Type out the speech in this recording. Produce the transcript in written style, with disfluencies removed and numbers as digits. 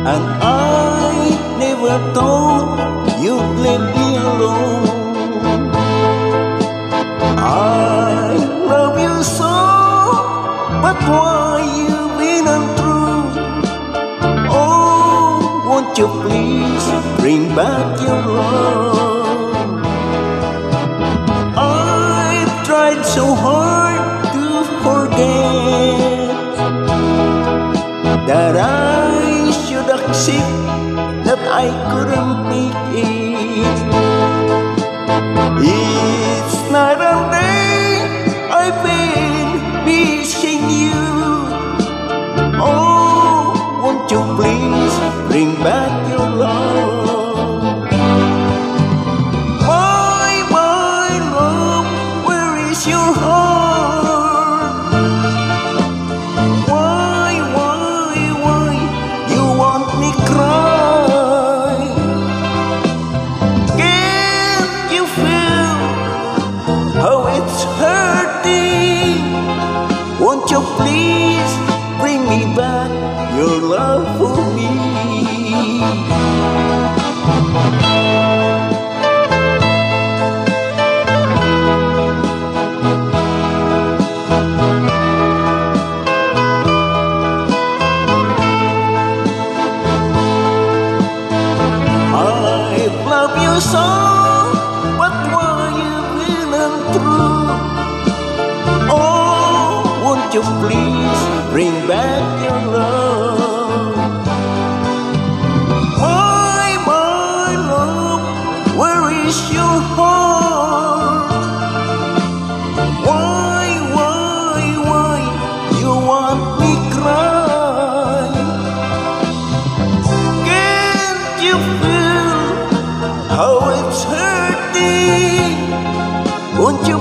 and I never thought you'd leave me alone. I love you so, but why you been untrue? Oh, won't you please bring back your love? I've tried so hard to forget that I should accept that I couldn't make it. It's night and day I've been missing you. Oh, won't you please bring back your love? My love, where is your heart? Why you want me cry? Can't you feel how it's hurting? Won't you please bring me back your love for me? I love you so, but why you been untrue? Oh, won't you please bring back your love? My love, where is your heart? Why you want me cry? Can't you feel how it's hurting? Won't you